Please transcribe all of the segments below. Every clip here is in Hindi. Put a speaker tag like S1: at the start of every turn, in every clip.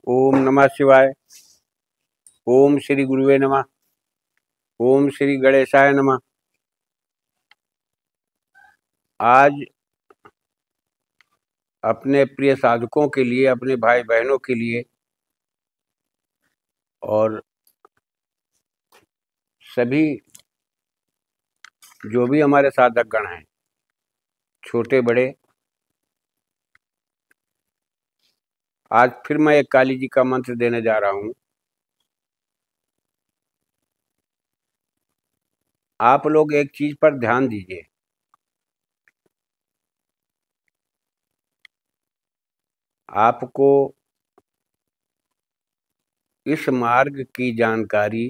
S1: ओम नमः शिवाय। ओम श्री गुरुवे नमः। ओम श्री गणेशाय नमः। आज अपने प्रिय साधकों के लिए, अपने भाई बहनों के लिए और सभी जो भी हमारे साधक गण हैं, छोटे बड़े, आज फिर मैं एक काली जी का मंत्र देने जा रहा हूँ। आप लोग एक चीज पर ध्यान दीजिए। आपको इस मार्ग की जानकारी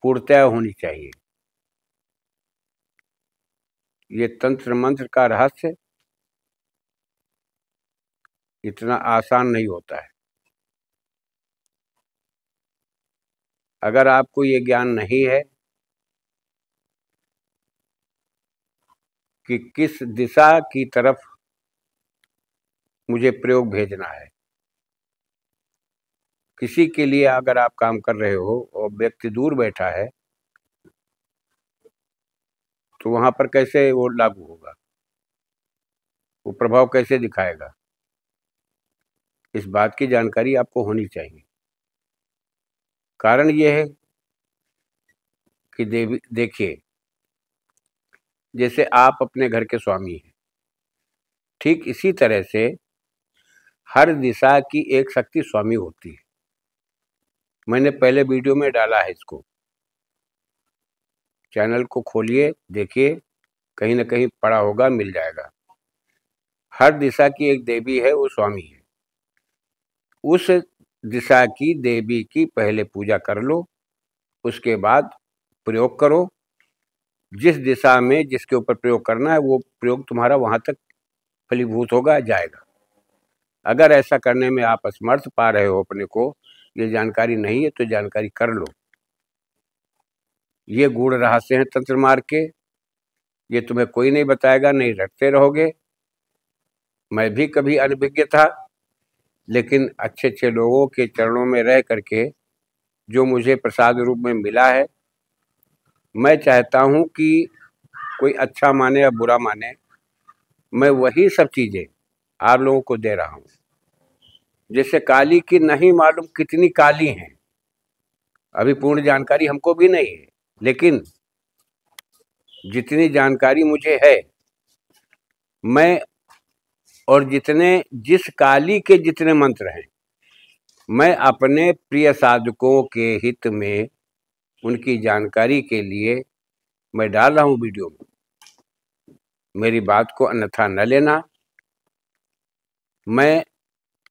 S1: पूर्णतः होनी चाहिए। ये तंत्र मंत्र का रहस्य इतना आसान नहीं होता है। अगर आपको ये ज्ञान नहीं है कि किस दिशा की तरफ मुझे प्रयोग भेजना है, किसी के लिए अगर आप काम कर रहे हो और व्यक्ति दूर बैठा है, तो वहां पर कैसे वो लागू होगा, वो प्रभाव कैसे दिखाएगा, इस बात की जानकारी आपको होनी चाहिए। कारण ये है कि देखिए, जैसे आप अपने घर के स्वामी हैं, ठीक इसी तरह से हर दिशा की एक शक्ति स्वामी होती है। मैंने पहले वीडियो में डाला है इसको, चैनल को खोलिए, देखिए, कहीं ना कहीं पड़ा होगा, मिल जाएगा। हर दिशा की एक देवी है, वो स्वामी है। उस दिशा की देवी की पहले पूजा कर लो, उसके बाद प्रयोग करो। जिस दिशा में जिसके ऊपर प्रयोग करना है, वो प्रयोग तुम्हारा वहां तक फलीभूत होगा, जाएगा। अगर ऐसा करने में आप असमर्थ पा रहे हो अपने को, ये जानकारी नहीं है, तो जानकारी कर लो। ये गूढ़ रहस्य हैं तंत्र मार्ग के, ये तुम्हें कोई नहीं बताएगा, नहीं रटते रहोगे। मैं भी कभी अनभिज्ञ था, लेकिन अच्छे अच्छे लोगों के चरणों में रह करके जो मुझे प्रसाद रूप में मिला है, मैं चाहता हूं कि कोई अच्छा माने या बुरा माने, मैं वही सब चीजें आप लोगों को दे रहा हूं। जैसे काली की नहीं मालूम कितनी काली हैं, अभी पूर्ण जानकारी हमको भी नहीं है, लेकिन जितनी जानकारी मुझे है, मैं और जिस काली के जितने मंत्र हैं, मैं अपने प्रिय साधकों के हित में, उनकी जानकारी के लिए मैं डाल रहा हूं वीडियो में। मेरी बात को अन्यथा न लेना। मैं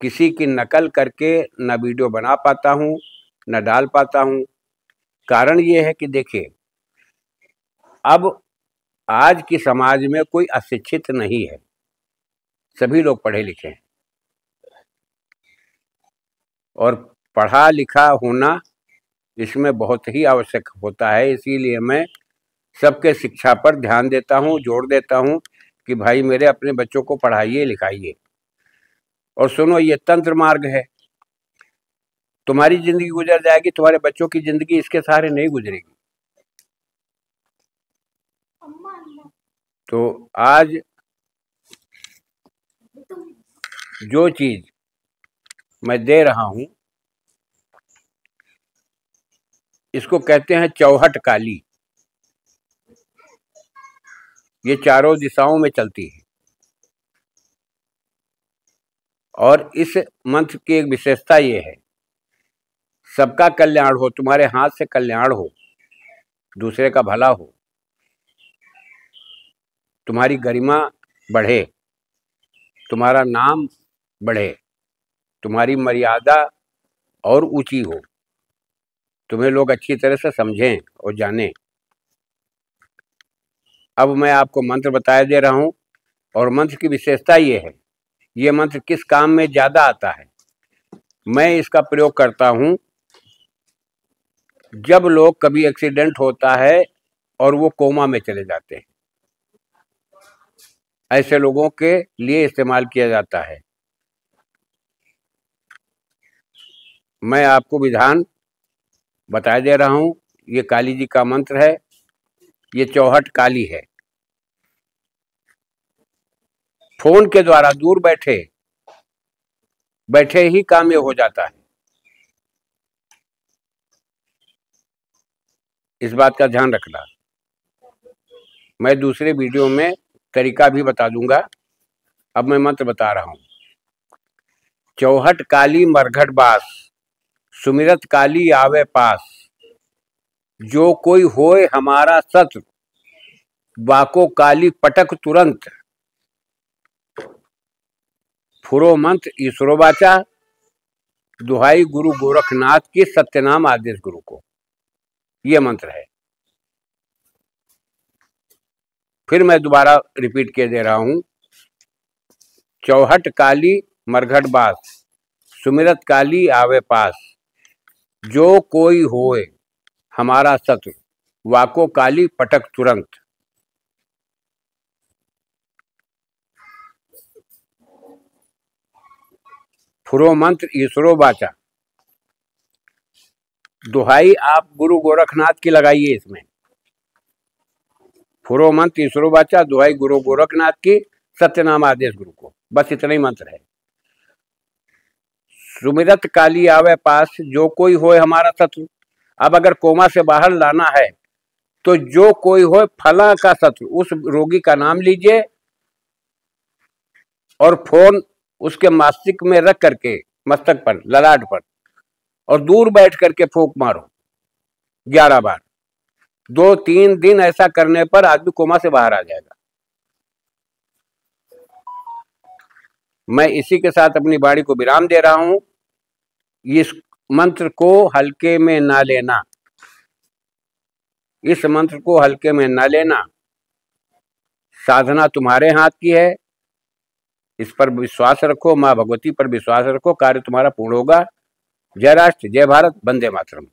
S1: किसी की नकल करके न वीडियो बना पाता हूं, न डाल पाता हूं। कारण ये है कि देखिए, अब आज की समाज में कोई अशिक्षित नहीं है, सभी लोग पढ़े लिखे हैं। और पढ़ा लिखा होना इसमें बहुत ही आवश्यक होता है। इसीलिए मैं सबके शिक्षा पर ध्यान देता हूँ, जोर देता हूँ कि भाई मेरे अपने बच्चों को पढ़ाइए लिखाइए। और सुनो, ये तंत्र मार्ग है, तुम्हारी जिंदगी गुजर जाएगी, तुम्हारे बच्चों की जिंदगी इसके सहारे नहीं गुजरेगी। तो आज जो चीज मैं दे रहा हूं, इसको कहते हैं चौहट काली। ये चारों दिशाओं में चलती है। और इस मंत्र की एक विशेषता ये है, सबका कल्याण हो, तुम्हारे हाथ से कल्याण हो, दूसरे का भला हो, तुम्हारी गरिमा बढ़े, तुम्हारा नाम बढ़े, तुम्हारी मर्यादा और ऊंची हो, तुम्हें लोग अच्छी तरह से समझें और जानें। अब मैं आपको मंत्र बताया दे रहा हूं, और मंत्र की विशेषता ये है, ये मंत्र किस काम में ज्यादा आता है। मैं इसका प्रयोग करता हूं जब लोग, कभी एक्सीडेंट होता है और वो कोमा में चले जाते हैं, ऐसे लोगों के लिए इस्तेमाल किया जाता है। मैं आपको विधान बता दे रहा हूं, ये काली जी का मंत्र है, ये चौहट काली है। फोन के द्वारा दूर बैठे बैठे ही काम ये हो जाता है। इस बात का ध्यान रखना। मैं दूसरे वीडियो में तरीका भी बता दूंगा, अब मैं मंत्र बता रहा हूं। चौहट काली मरघट बास, सुमिरत काली आवे पास, जो कोई होए हमारा शत्रु, वाको काली पटक तुरंत। फुरो मंत्र ईश्वरो वाचा, दुहाई गुरु गोरखनाथ की, सत्यनाम आदेश गुरु को। ये मंत्र है। फिर मैं दोबारा रिपीट किए दे रहा हूं। चौहट काली मरघट बास, सुमिरत काली आवे पास, जो कोई होए हमारा शत्रु, वाको काली पटक तुरंत। फुरो मंत्र ईश्वरो वाचा, दुहाई आप गुरु गोरखनाथ की लगाइए इसमें। फुरो मंत्र ईश्वरो वाचा, दुहाई गुरु गोरखनाथ की, सत्यनाम आदेश गुरु को। बस इतना ही मंत्र है। सुमिरत काली आवे पास, जो कोई होए हमारा शत्रु। अब अगर कोमा से बाहर लाना है तो जो कोई होए फला का शत्रु, उस रोगी का नाम लीजिए और फोन उसके मस्तिष्क में रख करके, मस्तक पर, ललाट पर, और दूर बैठ करके फूंक मारो 11 बार। 2-3 दिन ऐसा करने पर आदमी कोमा से बाहर आ जाएगा। मैं इसी के साथ अपनी वाणी को विराम दे रहा हूं। इस मंत्र को हल्के में ना लेना, इस मंत्र को हल्के में ना लेना। साधना तुम्हारे हाथ की है, इस पर विश्वास रखो, माँ भगवती पर विश्वास रखो, कार्य तुम्हारा पूर्ण होगा। जय राष्ट्र, जय भारत, वंदे मातरम।